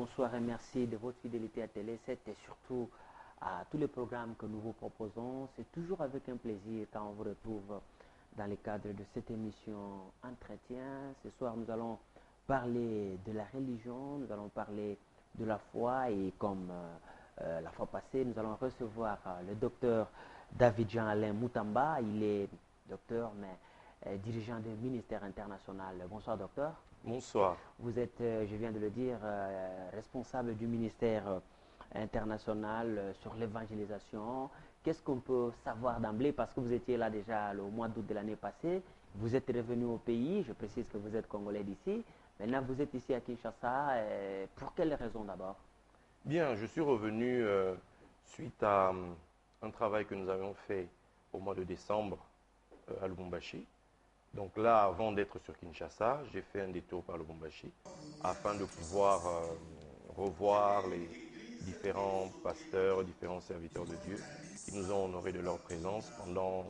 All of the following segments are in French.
bonsoir et merci de votre fidélité à Télé 7 et surtout à tous les programmes que nous vous proposons. C'est toujours avec un plaisir quand on vous retrouve dans le cadre de cette émission Entretien. Ce soir, nous allons parler de la religion, nous allons parler de la foi et comme la fois passée, nous allons recevoir le docteur David Jean-Alain Moutamba. Il est docteur, mais dirigeant du ministère international. Bonsoir, docteur. Bonsoir. Vous êtes, je viens de le dire, responsable du ministère international sur l'évangélisation. Qu'est-ce qu'on peut savoir d'emblée, parce que vous étiez là déjà le mois d'août de l'année passée, vous êtes revenu au pays, je précise que vous êtes congolais d'ici, maintenant vous êtes ici à Kinshasa, pour quelles raisons d'abord? Bien, je suis revenu suite à un travail que nous avions fait au mois de décembre à Lubumbashi. Donc là, avant d'être sur Kinshasa, j'ai fait un détour par Lubumbashi afin de pouvoir revoir les différents pasteurs, différents serviteurs de Dieu qui nous ont honorés de leur présence pendant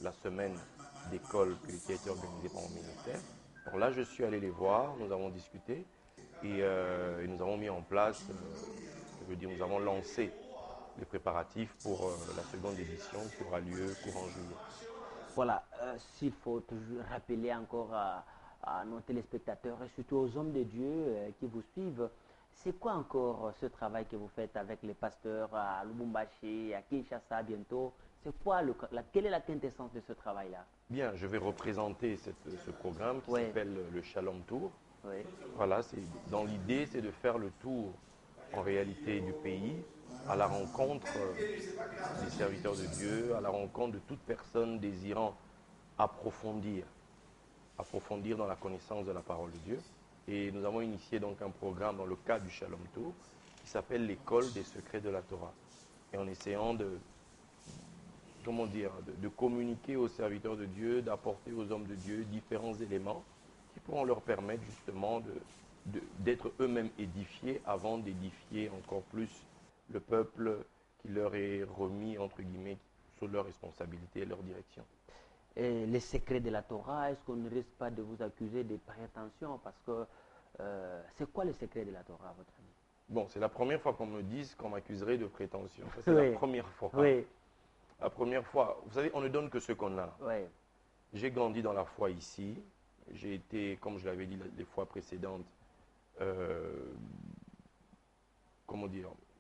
la semaine d'école qui a été organisée par mon ministère. Donc là, je suis allé les voir, nous avons discuté et nous avons mis en place, je veux dire, nous avons lancé les préparatifs pour la seconde édition qui aura lieu courant juillet. Voilà, s'il faut toujours rappeler encore à nos téléspectateurs et surtout aux hommes de Dieu qui vous suivent, c'est quoi encore ce travail que vous faites avec les pasteurs à Lubumbashi, à Kinshasa bientôt? C'est quoi quelle est la quintessence de ce travail-là? Bien, je vais représenter ce programme qui s'appelle le Shalom Tour. Oui. Voilà, dans l'idée, c'est de faire le tour en réalité du pays à la rencontre des serviteurs de Dieu, à la rencontre de toute personne désirant approfondir dans la connaissance de la parole de Dieu. Et nous avons initié donc un programme dans le cadre du Shalom Tour qui s'appelle l'école des secrets de la Torah. Et en essayant de communiquer aux serviteurs de Dieu, d'apporter aux hommes de Dieu différents éléments qui pourront leur permettre justement d'être eux-mêmes édifiés avant d'édifier encore plus le peuple qui leur est remis, entre guillemets, sous leur responsabilité et leur direction. Et les secrets de la Torah, est-ce qu'on ne risque pas de vous accuser de prétention? Parce que c'est quoi le secret de la Torah, à votre avis? Bon, c'est la première fois qu'on me dise qu'on m'accuserait de prétention. C'est Oui. la première fois. Oui. La première fois. Vous savez, on ne donne que ce qu'on a. Oui. J'ai grandi dans la foi ici. J'ai été, comme je l'avais dit les fois précédentes,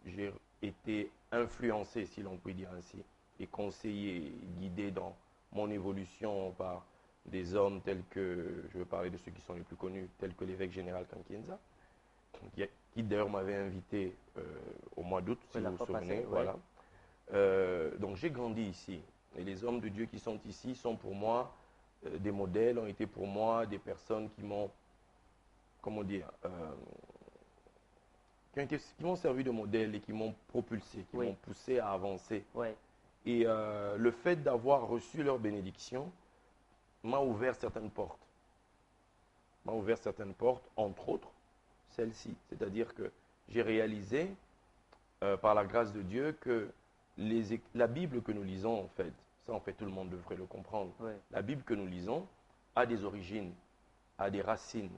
j'ai été influencé, si l'on peut dire ainsi, et conseillé, guidé dans mon évolution par des hommes tels que, je veux parler de ceux qui sont les plus connus, tels que l'évêque général Kankienza, qui d'ailleurs m'avait invité au mois d'août, si vous vous souvenez. Passée, voilà. Donc j'ai grandi ici. Et les hommes de Dieu qui sont ici sont pour moi des modèles, ont été pour moi des personnes qui m'ont, qui m'ont servi de modèle et qui m'ont propulsé, qui m'ont poussé à avancer. Oui. Et le fait d'avoir reçu leur bénédiction m'a ouvert certaines portes. M'a ouvert certaines portes, entre autres celle-ci. C'est-à-dire que j'ai réalisé, par la grâce de Dieu, que la Bible que nous lisons, en fait, ça en fait tout le monde devrait le comprendre, la Bible que nous lisons a des origines, a des racines.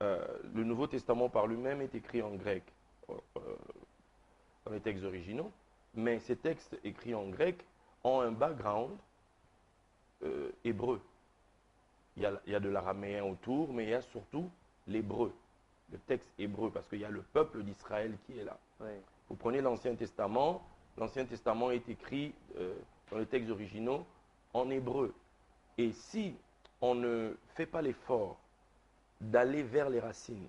Le Nouveau Testament par lui-même est écrit en grec, dans les textes originaux, mais ces textes écrits en grec ont un background hébreu. Il y a de l'araméen autour, mais il y a surtout l'hébreu, le texte hébreu, parce qu'il y a le peuple d'Israël qui est là. Vous prenez l'Ancien Testament est écrit dans les textes originaux en hébreu. Et si on ne fait pas l'effort d'aller vers les racines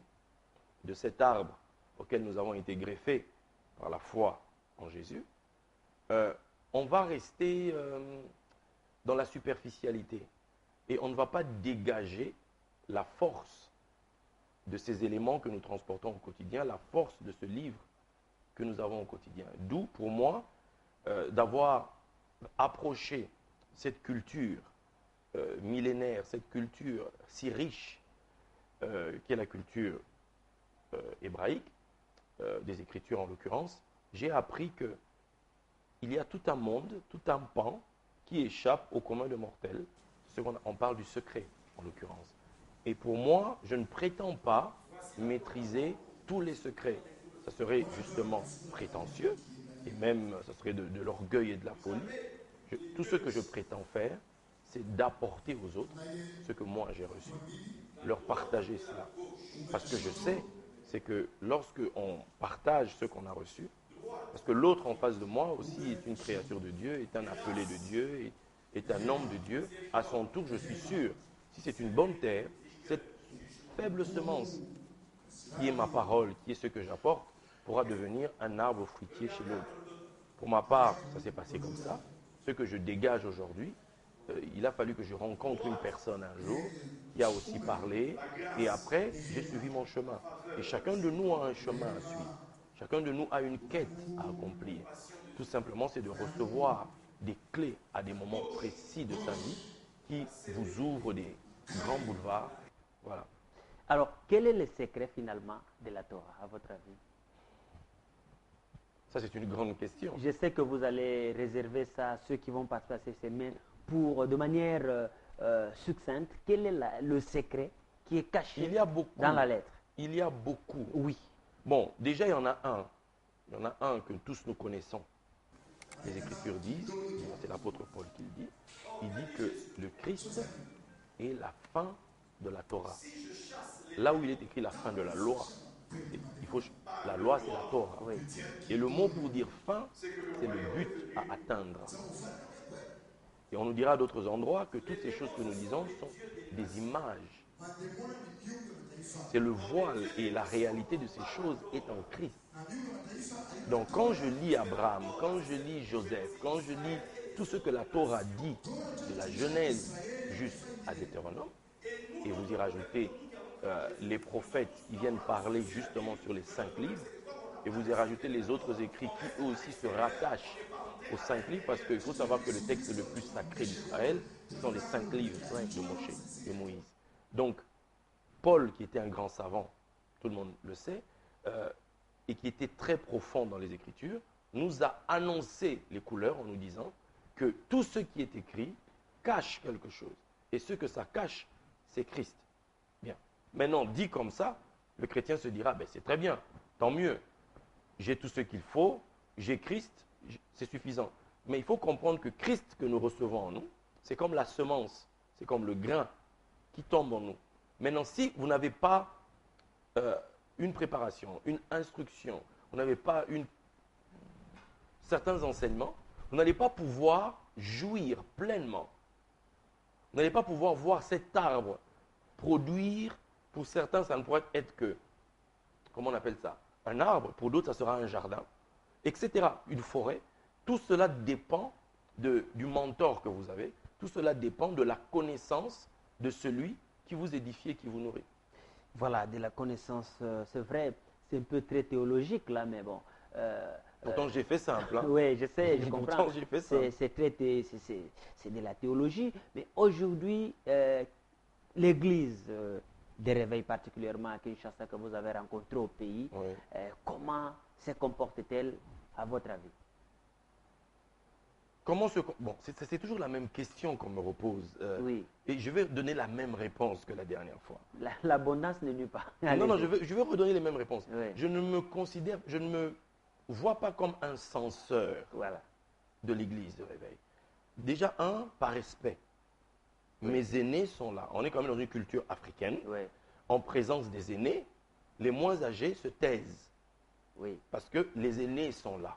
de cet arbre auquel nous avons été greffés par la foi en Jésus, on va rester dans la superficialité et on ne va pas dégager la force de ces éléments que nous transportons au quotidien, la force de ce livre que nous avons au quotidien. D'où, pour moi, d'avoir approché cette culture millénaire, cette culture si riche qui est la culture hébraïque, des Écritures en l'occurrence, j'ai appris qu'il y a tout un monde, tout un pan qui échappe au commun de mortels. On parle du secret en l'occurrence. Et pour moi, je ne prétends pas maîtriser tous les secrets, ça serait justement prétentieux, et même ça serait de l'orgueil et de la folie. Tout ce que je prétends faire, c'est d'apporter aux autres ce que moi j'ai reçu, leur partager cela. Parce que je sais, c'est que lorsque on partage ce qu'on a reçu, parce que l'autre en face de moi aussi est une créature de Dieu, est un appelé de Dieu, est un homme de Dieu, à son tour, je suis sûr, si c'est une bonne terre, cette faible semence qui est ma parole, qui est ce que j'apporte, pourra devenir un arbre fruitier chez l'autre. Pour ma part, ça s'est passé comme ça. Ce que je dégage aujourd'hui, il a fallu que je rencontre une personne un jour qui a aussi parlé, et après, j'ai suivi mon chemin. Et chacun de nous a un chemin à suivre. Chacun de nous a une quête à accomplir. Tout simplement, c'est de recevoir des clés à des moments précis de sa vie qui vous ouvrent des grands boulevards. Voilà. Alors, quel est le secret finalement de la Torah, à votre avis? Ça, c'est une grande question. Je sais que vous allez réserver ça à ceux qui vont participer à ces semaines de manière succincte. Quel est le secret qui est caché dans la lettre? Il y a beaucoup. Oui. Bon, déjà, il y en a un. Il y en a un que tous nous connaissons. Les Écritures disent, c'est l'apôtre Paul qui le dit, il dit que le Christ est la fin de la Torah. Là où il est écrit la fin de la loi, la loi c'est la Torah. Oui. Et le mot pour dire fin, c'est le but à atteindre. Et on nous dira à d'autres endroits que toutes ces choses que nous disons sont des images. C'est le voile et la réalité de ces choses est en Christ. Donc quand je lis Abraham, quand je lis Joseph, quand je lis tout ce que la Torah dit de la Genèse jusqu'à Deutéronome, et vous y rajoutez les prophètes qui viennent parler justement sur les 5 livres, et vous y rajoutez les autres écrits qui eux aussi se rattachent aux 5 livres, parce qu'il faut savoir que le texte le plus sacré d'Israël, ce sont les 5 livres de Moïse. Donc, Paul, qui était un grand savant, tout le monde le sait, et qui était très profond dans les Écritures, nous a annoncé les couleurs en nous disant que tout ce qui est écrit cache quelque chose. Et ce que ça cache, c'est Christ. Bien. Maintenant, dit comme ça, le chrétien se dira, ben, c'est très bien, tant mieux. J'ai tout ce qu'il faut, j'ai Christ, c'est suffisant. Mais il faut comprendre que Christ que nous recevons en nous, c'est comme la semence, c'est comme le grain qui tombe en nous. Maintenant, si vous n'avez pas une préparation, une instruction, vous n'avez pas certains enseignements, vous n'allez pas pouvoir jouir pleinement. Vous n'allez pas pouvoir voir cet arbre produire. Pour certains, ça ne pourrait être que, comment on appelle ça, un arbre. Pour d'autres, ça sera un jardin, etc. Une forêt. Tout cela dépend du mentor que vous avez. Tout cela dépend de la connaissance de celui qui vous édifie et qui vous nourrit. Voilà, de la connaissance, c'est vrai, c'est un peu très théologique là, mais bon. Pourtant, j'ai fait simple. Hein. Oui, je sais, je comprends. Pourtant, j'ai fait simple. C'est de la théologie, mais aujourd'hui, l'Église des réveils, particulièrement à Kinshasa, que vous avez rencontré au pays, Oui. comment se comporte-t-elle à votre avis? Bon, c'est toujours la même question qu'on me repose. Oui. Et je vais donner la même réponse que la dernière fois. L'abondance n'est nulle part. Non, je vais redonner les mêmes réponses. Oui. Je ne me vois pas comme un censeur de l'église de réveil. Déjà, par respect. Oui. Mes aînés sont là. On est quand même dans une culture africaine. Oui. En présence des aînés, les moins âgés se taisent. Oui. Parce que les aînés sont là.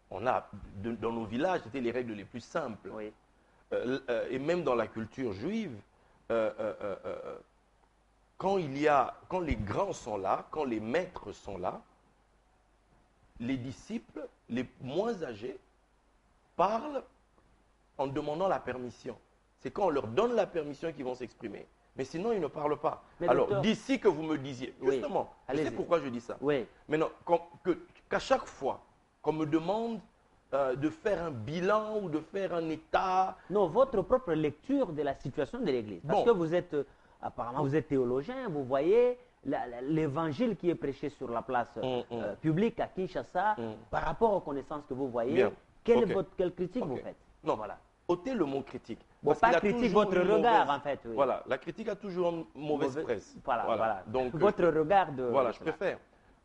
On a, dans nos villages, c'était les règles les plus simples. Oui. Et même dans la culture juive, quand les grands sont là, quand les maîtres sont là, les disciples, les moins âgés, parlent en demandant la permission. C'est quand on leur donne la permission qu'ils vont s'exprimer. Mais sinon, ils ne parlent pas. Mais alors, docteur, d'ici que vous me disiez, justement, oui, je sais pourquoi je dis ça. Oui. Maintenant, qu'à chaque fois qu'on me demande de faire un bilan ou de faire un état... Non, votre propre lecture de la situation de l'Église. Parce que vous êtes, apparemment, vous êtes théologien, vous voyez l'évangile qui est prêché sur la place publique à Kinshasa, par rapport aux connaissances que vous voyez, quelle critique vous faites? Non, ôtez le mot critique. Bon, pas critique votre regard, en fait. Oui. Voilà, la critique a toujours une mauvaise presse. Voilà. Donc, votre regard de... Voilà, je préfère.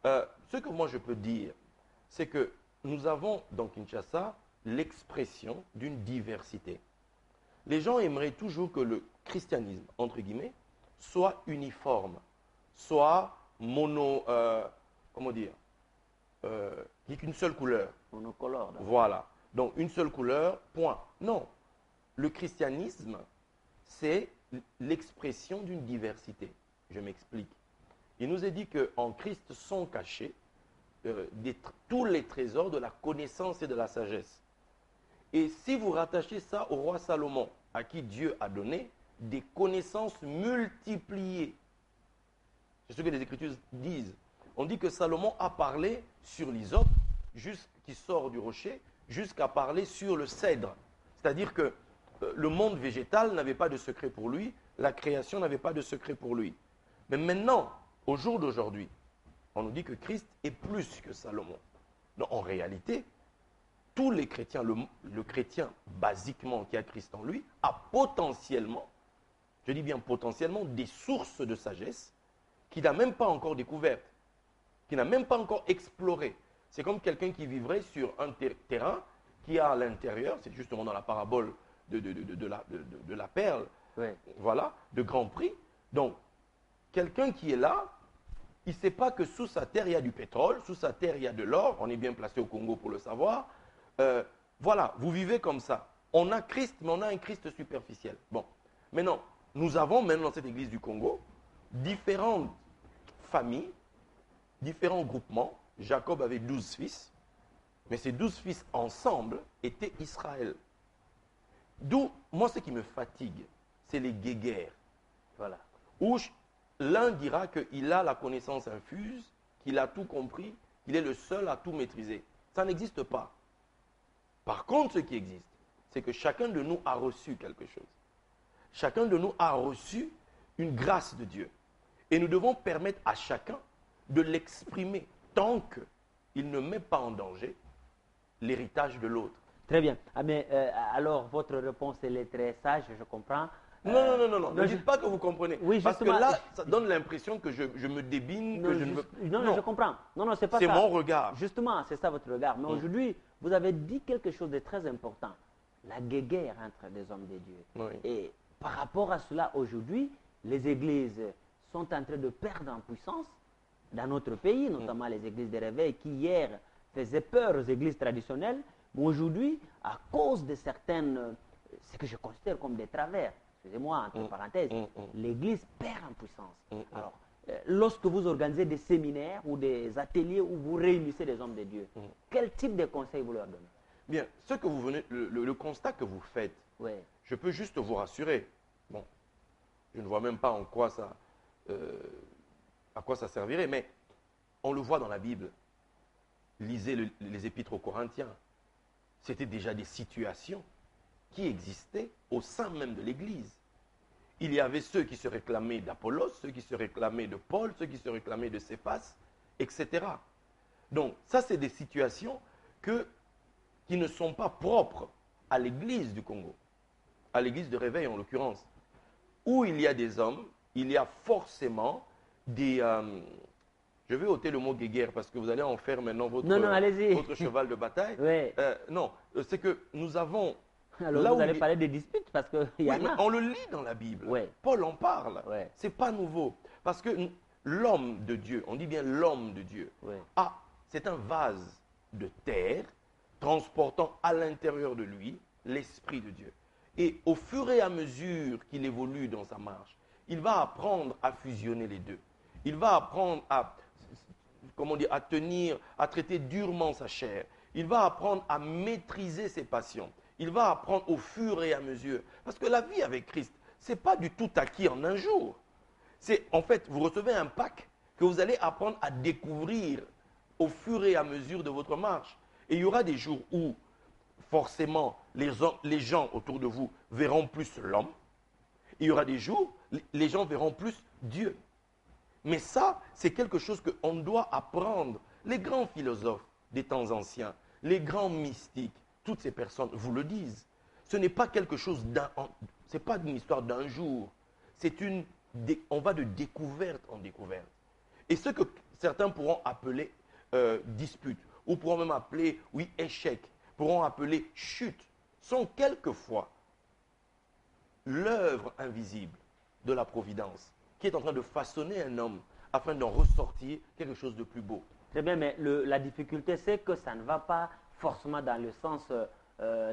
Ce que moi je peux dire, c'est que nous avons dans Kinshasa l'expression d'une diversité. Les gens aimeraient toujours que le christianisme, entre guillemets, soit uniforme, soit comment dire, qui qu'une seule couleur. Monocolore. Voilà. Donc une seule couleur, point. Non. Le christianisme, c'est l'expression d'une diversité. Je m'explique. Il nous est dit qu'en Christ sont cachés tous les trésors de la connaissance et de la sagesse. Et si vous rattachez ça au roi Salomon, à qui Dieu a donné des connaissances multipliées, c'est ce que les Écritures disent. On dit que Salomon a parlé sur l'hysope, qui sort du rocher, jusqu'à parler sur le cèdre. C'est-à-dire que le monde végétal n'avait pas de secret pour lui, la création n'avait pas de secret pour lui. Mais maintenant, au jour d'aujourd'hui, on nous dit que Christ est plus que Salomon. Donc, en réalité, tous les chrétiens, le chrétien basiquement qui a Christ en lui, a potentiellement, je dis bien potentiellement, des sources de sagesse qu'il n'a même pas encore découvertes, qu'il n'a même pas encore explorées. C'est comme quelqu'un qui vivrait sur un terrain qui a à l'intérieur, c'est justement dans la parabole de la perle, voilà, de Grand Prix. Donc, quelqu'un qui est là, il ne sait pas que sous sa terre, il y a du pétrole, sous sa terre, il y a de l'or. On est bien placé au Congo pour le savoir. Voilà, vous vivez comme ça. On a Christ, mais on a un Christ superficiel. Bon, maintenant, nous avons maintenant dans cette église du Congo différentes familles, différents groupements. Jacob avait 12 fils, mais ces 12 fils ensemble étaient Israël. D'où, moi, ce qui me fatigue, c'est les guéguerres. Voilà. Où l'un dira qu'il a la connaissance infuse, qu'il a tout compris, qu'il est le seul à tout maîtriser. Ça n'existe pas. Par contre, ce qui existe, c'est que chacun de nous a reçu quelque chose. Chacun de nous a reçu une grâce de Dieu. Et nous devons permettre à chacun de l'exprimer tant qu'il ne met pas en danger l'héritage de l'autre. Très bien. Ah, mais, alors, votre réponse, elle est très sage, je comprends. Non. Ne dites pas que vous comprenez. Oui, parce que là, ça donne l'impression que je me débine, non, que je ne veux... Non, je comprends. Non, c'est pas ça. C'est mon regard. Justement, c'est ça votre regard. Mais aujourd'hui, vous avez dit quelque chose de très important. La guéguerre entre les hommes de Dieu. Oui. Et par rapport à cela, aujourd'hui, les églises sont en train de perdre en puissance dans notre pays, notamment les églises de réveil qui hier faisaient peur aux églises traditionnelles. Mais aujourd'hui, à cause de certaines, ce que je considère comme des travers, excusez-moi, entre parenthèses, l'église perd en puissance. Alors, lorsque vous organisez des séminaires ou des ateliers où vous réunissez des hommes de Dieu, quel type de conseils vous leur donnez? Bien, ce que vous venez, le constat que vous faites, je peux juste vous rassurer. Bon, je ne vois même pas en quoi ça, à quoi ça servirait, mais on le voit dans la Bible. Lisez les épîtres aux Corinthiens. C'était déjà des situations qui existaient au sein même de l'Église. Il y avait ceux qui se réclamaient d'Apollos, ceux qui se réclamaient de Paul, ceux qui se réclamaient de Céphas, etc. Donc, ça, c'est des situations qui ne sont pas propres à l'Église du Congo, à l'Église de réveil en l'occurrence. Où il y a des hommes, il y a forcément des... je vais ôter le mot guéguerre parce que vous allez en faire maintenant votre cheval de bataille. Non, c'est que nous avons... Alors là vous allez parler des disputes parce qu'il y en a. On le lit dans la Bible. Paul en parle. C'est pas nouveau. Parce que l'homme de Dieu, on dit bien l'homme de Dieu, c'est un vase de terre transportant à l'intérieur de lui l'Esprit de Dieu. Et au fur et à mesure qu'il évolue dans sa marche, il va apprendre à fusionner les deux. Il va apprendre à traiter durement sa chair. Il va apprendre à maîtriser ses passions. Il va apprendre au fur et à mesure. Parce que la vie avec Christ, ce n'est pas du tout acquis en un jour. C'est en fait, vous recevez un pack que vous allez apprendre à découvrir au fur et à mesure de votre marche. Et il y aura des jours où, forcément, les gens autour de vous verront plus l'homme. Il y aura des jours où les gens verront plus Dieu. Mais ça, c'est quelque chose qu'on doit apprendre. Les grands philosophes des temps anciens, les grands mystiques, toutes ces personnes vous le disent. ce n'est pas quelque chose c'est pas une histoire d'un jour. On va de découverte en découverte. Et ce que certains pourront appeler dispute, ou pourront même appeler, oui, échec, pourront appeler chute, sont quelquefois l'œuvre invisible de la providence qui est en train de façonner un homme afin d'en ressortir quelque chose de plus beau. Très bien, mais la difficulté, c'est que ça ne va pas forcément dans le sens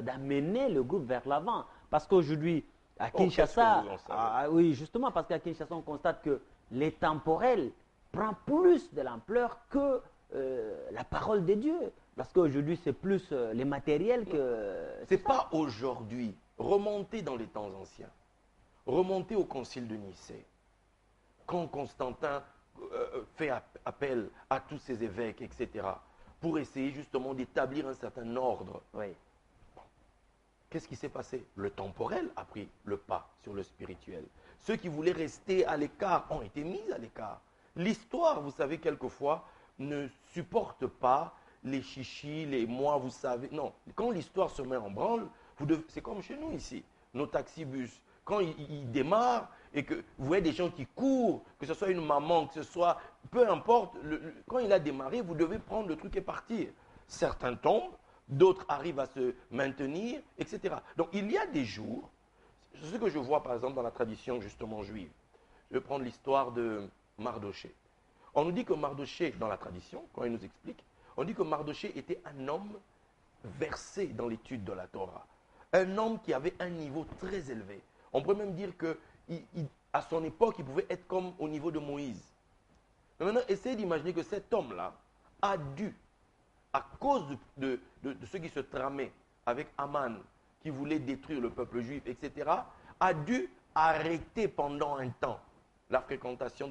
d'amener le groupe vers l'avant. Parce qu'aujourd'hui, à Kinshasa, oui, justement, parce qu'à Kinshasa, on constate que les temporels prend plus de l'ampleur que la parole de Dieu. Parce qu'aujourd'hui, c'est plus les matériels que... C'est pas aujourd'hui. Remontez dans les temps anciens. Remontez au concile de Nicée. Quand Constantin fait appel à tous ses évêques, etc., pour essayer justement d'établir un certain ordre. Oui. Qu'est-ce qui s'est passé? Le temporel a pris le pas sur le spirituel. Ceux qui voulaient rester à l'écart ont été mis à l'écart. L'histoire, vous savez, quelquefois, ne supporte pas les chichis, les moi, vous savez. Non, quand l'histoire se met en branle, c'est comme chez nous ici, nos taxibus. Quand ils démarrent et que vous voyez des gens qui courent, que ce soit une maman, que ce soit, peu importe, quand il a démarré, vous devez prendre le truc et partir. Certains tombent, d'autres arrivent à se maintenir, etc. Donc il y a des jours, ce que je vois par exemple dans la tradition justement juive, je vais prendre l'histoire de Mardoché. On nous dit que Mardoché, dans la tradition, quand il nous explique, on dit que Mardoché était un homme versé dans l'étude de la Torah. Un homme qui avait un niveau très élevé. On pourrait même dire qu'à son époque, il pouvait être comme au niveau de Moïse. Mais maintenant, essayez d'imaginer que cet homme-là a dû, à cause de ce qui se tramait avec Aman, qui voulait détruire le peuple juif, etc., a dû arrêter pendant un temps la fréquentation